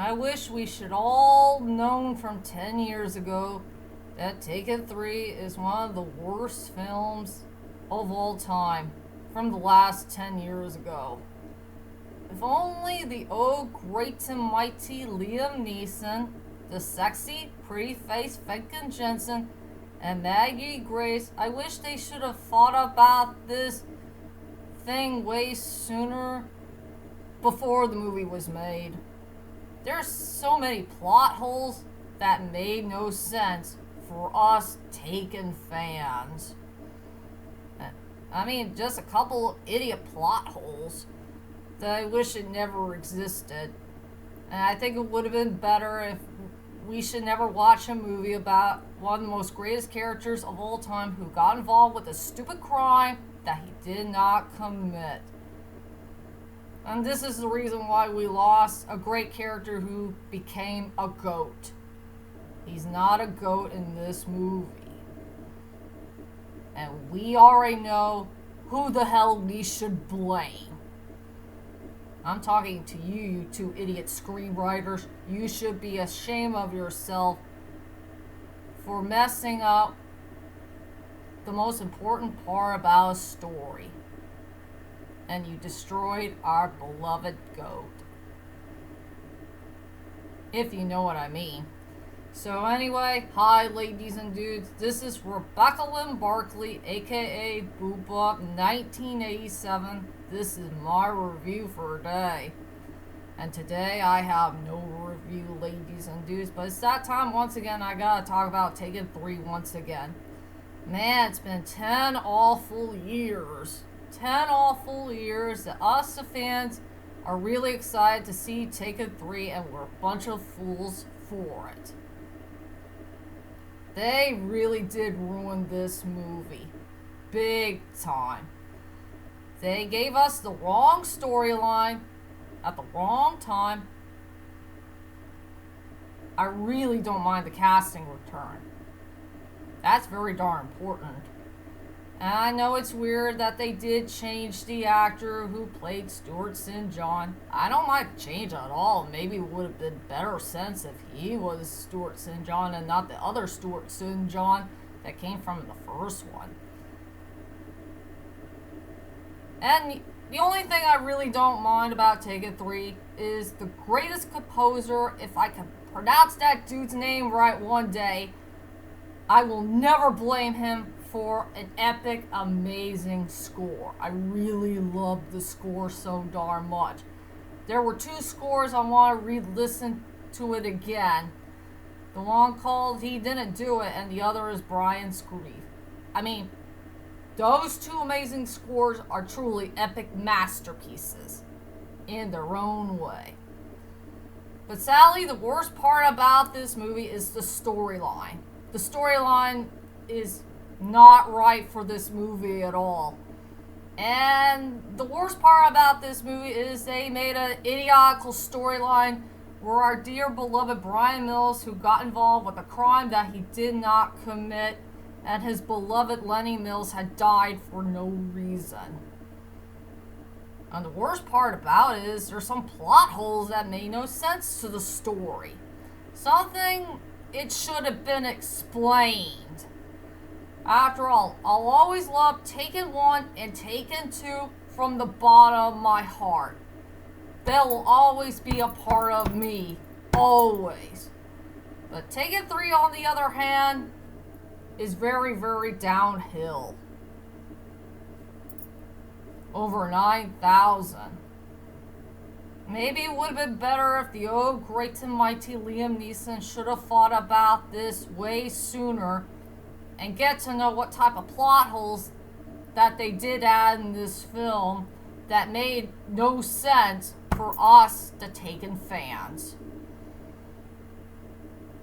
I wish we should all known from 10 years ago that Taken 3 is one of the worst films of all time from the last 10 years ago. If only the oh great and mighty Liam Neeson, the sexy, pretty-faced Famke Janssen, and Maggie Grace, I wish they should have thought about this thing way sooner before the movie was made. There's so many plot holes that made no sense for us Taken fans. I mean, just a couple idiot plot holes that I wish it never existed. And I think it would have been better if we should never watch a movie about one of the most greatest characters of all time who got involved with a stupid crime that he did not commit. And this is the reason why we lost a great character who became a goat. He's not a goat in this movie. And we already know who the hell we should blame. I'm talking to you, you two idiot screenwriters. You should be ashamed of yourself for messing up the most important part about a story. And you destroyed our beloved goat. If you know what I mean. So anyway, hi ladies and dudes, this is Rebecca Lynn Barkley, aka Booba 1987. This is my review for today. And today I have no review, ladies and dudes, but it's that time once again. I gotta talk about Taken 3 once again. Man, it's been 10 awful years. 10 awful years that us, the fans, are really excited to see Taken 3, and we're a bunch of fools for it. They really did ruin this movie. Big time. They gave us the wrong storyline at the wrong time. I really don't mind the casting return. That's very darn important. And I know it's weird that they did change the actor who played Stuart St. John. I don't mind the change at all. Maybe it would have been better sense if he was Stuart St. John and not the other Stuart St. John that came from the first one. And the only thing I really don't mind about Taken 3 is the greatest composer. If I can pronounce that dude's name right one day, I will never blame him for an epic, amazing score. I really loved the score so darn much. There were two scores I want to re-listen to it again. The one called He Didn't Do It, and the other is Brian's Grief. I mean, those two amazing scores are truly epic masterpieces in their own way. But sadly, the worst part about this movie is the storyline. The storyline is not right for this movie at all. And the worst part about this movie is they made an idiotical storyline where our dear beloved Brian Mills, who got involved with a crime that he did not commit, and his beloved Lenny Mills had died for no reason. And the worst part about it is there's some plot holes that made no sense to the story. Something it should have been explained. After all, I'll always love Taken 1 and Taken 2 from the bottom of my heart. They will always be a part of me. Always. But Taken 3, on the other hand, is very, very downhill. Over 9,000. Maybe it would have been better if the oh great and mighty Liam Neeson should have thought about this way sooner and get to know what type of plot holes that they did add in this film that made no sense for us, the Taken fans.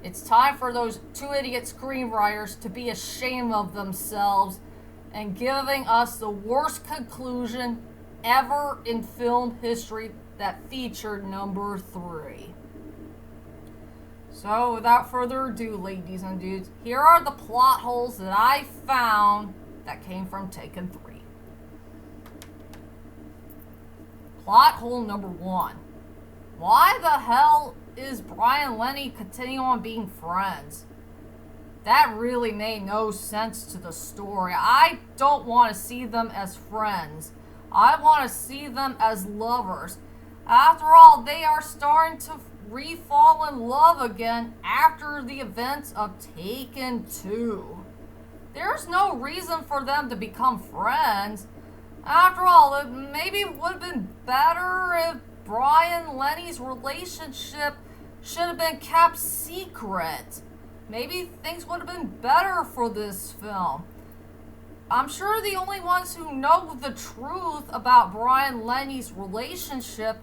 It's time for those two idiot screenwriters to be ashamed of themselves and giving us the worst conclusion ever in film history that featured number 3. So, without further ado, ladies and dudes, here are the plot holes that I found that came from Taken 3. Plot hole number 1. Why the hell is Brian and Lenny continue on being friends? That really made no sense to the story. I don't want to see them as friends. I want to see them as lovers. After all, they are starting to re-fall in love again after the events of Taken 2. There's no reason for them to become friends. After all, maybe it would have been better if Brian and Lenny's relationship should have been kept secret. Maybe things would have been better for this film. I'm sure the only ones who know the truth about Brian and Lenny's relationship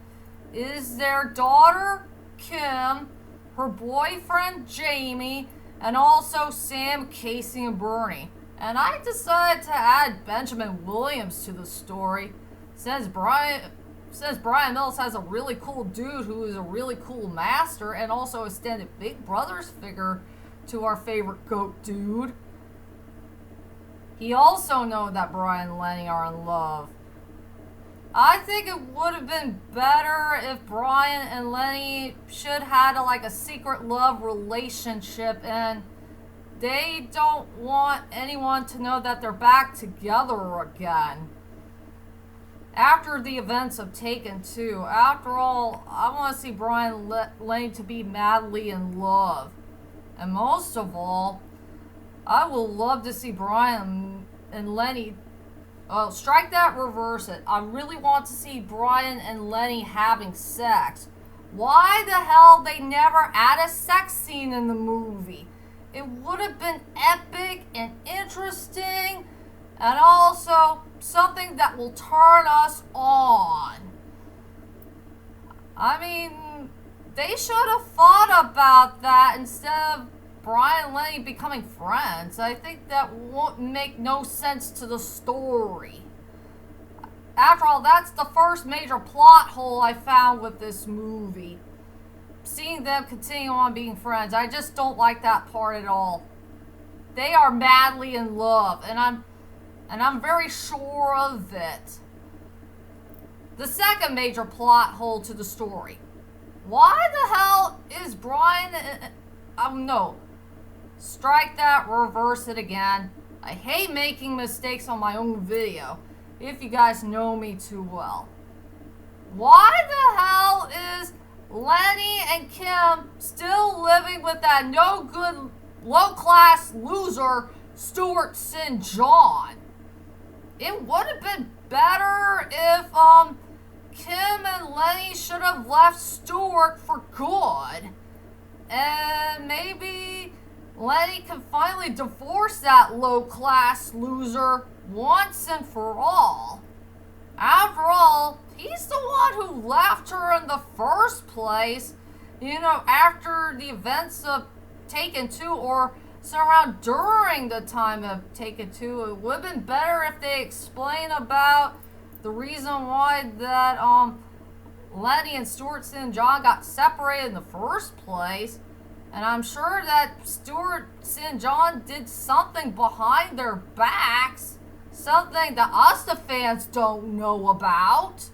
is their daughter, Kim, her boyfriend, Jamie, and also Sam, Casey, and Bernie. And I decided to add Benjamin Williams to the story, since Brian Mills has a really cool dude who is a really cool master and also extended Big Brother's figure to our favorite goat dude. He also knows that Brian and Lenny are in love. I think it would have been better if Brian and Lenny should have like a secret love relationship and they don't want anyone to know that they're back together again. After the events of Taken 2, after all, I want to see Brian and Lenny to be madly in love. And most of all, I will love to see Brian and Lenny. Oh, strike that, reverse it. I really want to see Brian and Lenny having sex. Why the hell they never add a sex scene in the movie? It would have been epic and interesting, and also something that will turn us on. I mean, they should have thought about that instead of Brian and Lenny becoming friends. I think that won't make no sense to the story. After all, that's the first major plot hole I found with this movie. Seeing them continue on being friends. I just don't like that part at all. They are madly in love, and I'm very sure of it. The second major plot hole to the story. Why the hell is Brian... no. Strike that, reverse it again. I hate making mistakes on my own video, if you guys know me too well. Why the hell is Lenny and Kim still living with that no-good, low-class loser, Stuart St. John? It would have been better if, Kim and Lenny should have left Stuart for good. And maybe Lenny can finally divorce that low-class loser once and for all. After all, he's the one who left her in the first place. You know, after the events of Taken 2, or around during the time of Taken 2, it would have been better if they explain about the reason why that Lenny and Stuart St. John got separated in the first place. And I'm sure that Stuart St. John did something behind their backs. Something that us, the fans, don't know about.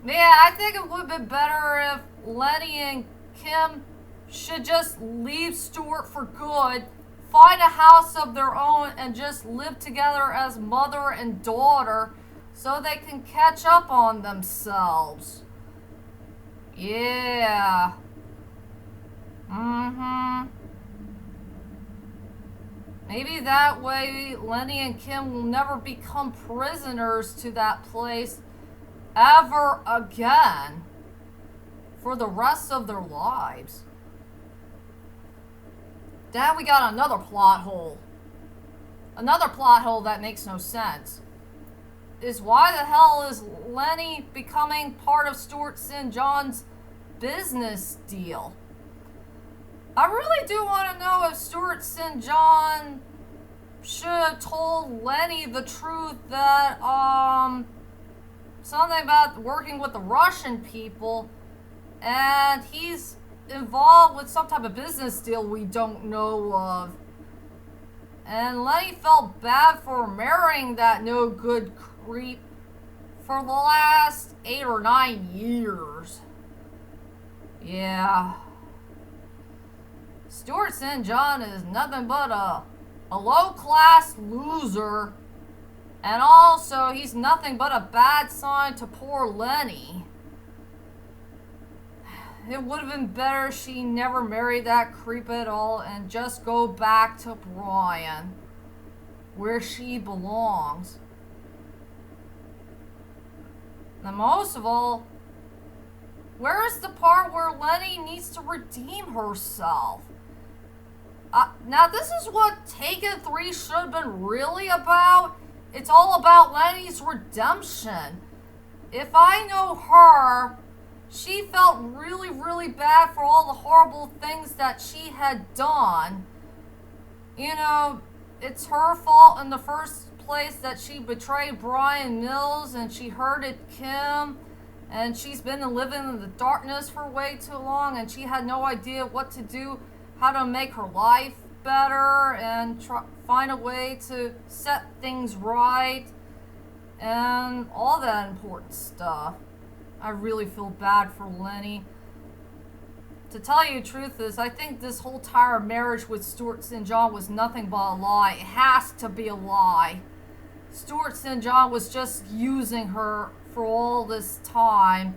Yeah, I think it would have been better if Lenny and Kim should just leave Stuart for good, find a house of their own, and just live together as mother and daughter so they can catch up on themselves. Yeah. Maybe that way Lenny and Kim will never become prisoners to that place ever again for the rest of their lives. Then we got another plot hole. Another plot hole that makes no sense is why the hell is Lenny becoming part of Stuart St. John's business deal? I really do want to know if Stuart St. John should have told Lenny the truth that, something about working with the Russian people, and he's involved with some type of business deal we don't know of. And Lenny felt bad for marrying that no good creep for the last 8 or 9 years. Yeah. Stuart St. John is nothing but a low-class loser. And also, he's nothing but a bad sign to poor Lenny. It would have been better if she never married that creep at all and just go back to Brian, where she belongs. And most of all, where is the part where Lenny needs to redeem herself? Now, this is what Taken 3 should have been really about. It's all about Lenny's redemption. If I know her, she felt really, really bad for all the horrible things that she had done. You know, it's her fault in the first place that she betrayed Brian Mills and she hurted Kim. And she's been living in the darkness for way too long and she had no idea what to do, how to make her life better and find a way to set things right and all that important stuff. I really feel bad for Lenny. To tell you the truth is, I think this whole entire marriage with Stuart St. John was nothing but a lie. It has to be a lie. Stuart St. John was just using her for all this time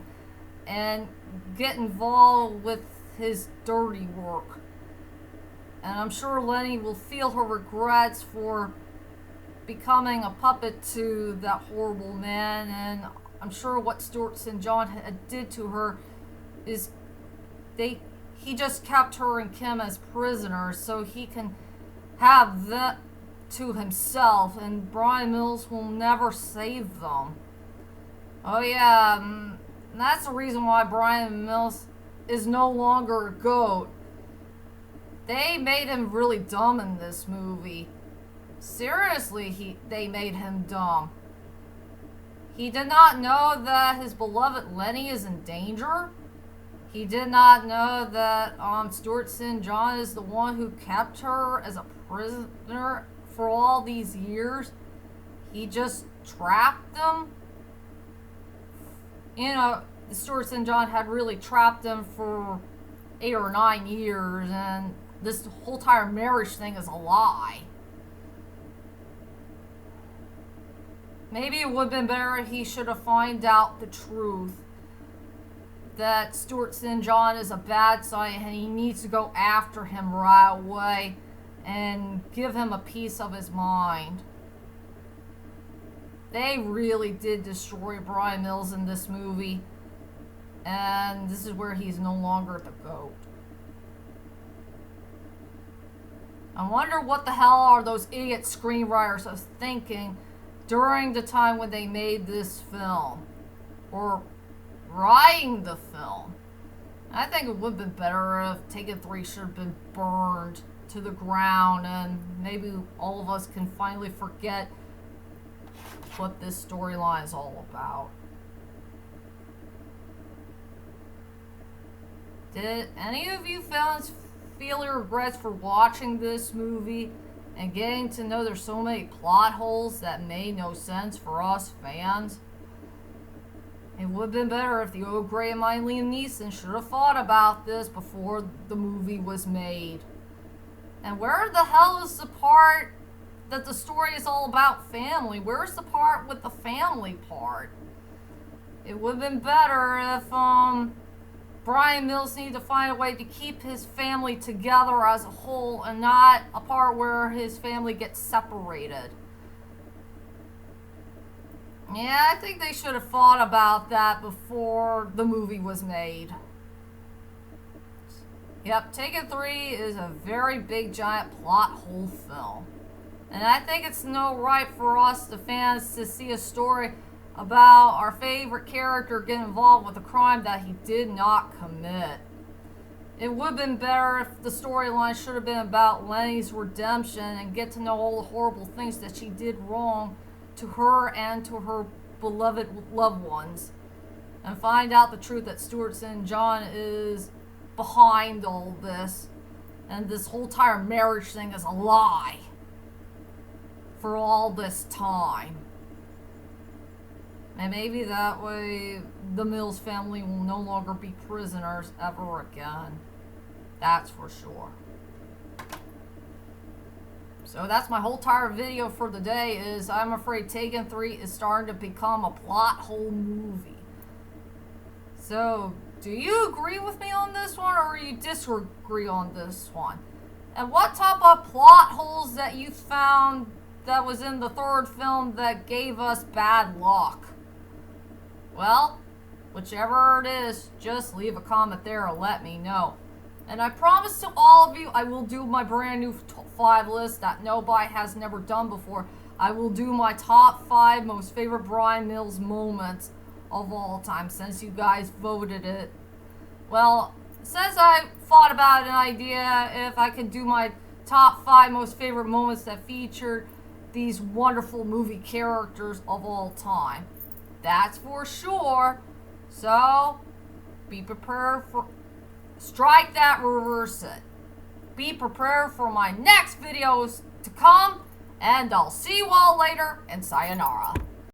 and get involved with his dirty work. And I'm sure Lenny will feel her regrets for becoming a puppet to that horrible man. And I'm sure what Stuart St. John did to her is he just kept her and Kim as prisoners so he can have that to himself. And Brian Mills will never save them. Oh yeah, that's the reason why Brian Mills is no longer a goat. They made him really dumb in this movie. Seriously, they made him dumb. He did not know that his beloved Lenny is in danger. He did not know that Stuart St. John is the one who kept her as a prisoner for all these years. He just trapped them. You know, Stuart St. John had really trapped him for 8 or 9 years, and this whole entire marriage thing is a lie. Maybe it would have been better if he should have found out the truth. That Stuart St. John is a bad sign and he needs to go after him right away and give him a piece of his mind. They really did destroy Brian Mills in this movie. And this is where he's no longer the GOAT. I wonder what the hell are those idiot screenwriters thinking during the time when they made this film. Or writing the film. I think it would have been better if Taken 3 should have been burned to the ground and maybe all of us can finally forget what this storyline is all about. Did any of you fans feel regrets for watching this movie and getting to know there's so many plot holes that made no sense for us fans? It would have been better if the old Grey and my Liam Neeson should have thought about this before the movie was made. And where the hell is the part that the story is all about family? Where's the part with the family part? It would have been better if Brian Mills needed to find a way to keep his family together as a whole and not a part where his family gets separated. Yeah, I think they should have thought about that before the movie was made. Yep, Taken 3 is a very big, giant plot hole film. And I think it's no right for us, the fans, to see a story about our favorite character getting involved with a crime that he did not commit. It would have been better if the storyline should have been about Lenny's redemption and get to know all the horrible things that she did wrong to her and to her beloved loved ones. And find out the truth that Stuart St. John is behind all this. And this whole entire marriage thing is a lie. For all this time. And maybe that way the Mills family will no longer be prisoners ever again. That's for sure. So that's my whole entire video for the day. Is I'm afraid Taken 3 is starting to become a plot hole movie. So, do you agree with me on this one, or you disagree on this one? And what type of plot holes that you found that was in the third film that gave us bad luck? Well, whichever it is, just leave a comment there and let me know. And I promise to all of you, I will do my brand new 5 list that nobody has never done before. I will do my top 5 most favorite Bryan Mills moments of all time, since you guys voted it. Well, since I thought about an idea if I could do my top 5 most favorite moments that featured these wonderful movie characters of all time. That's for sure. So, be prepared for... Strike that, reverse it. Be prepared for my next videos to come, and I'll see you all later, and sayonara.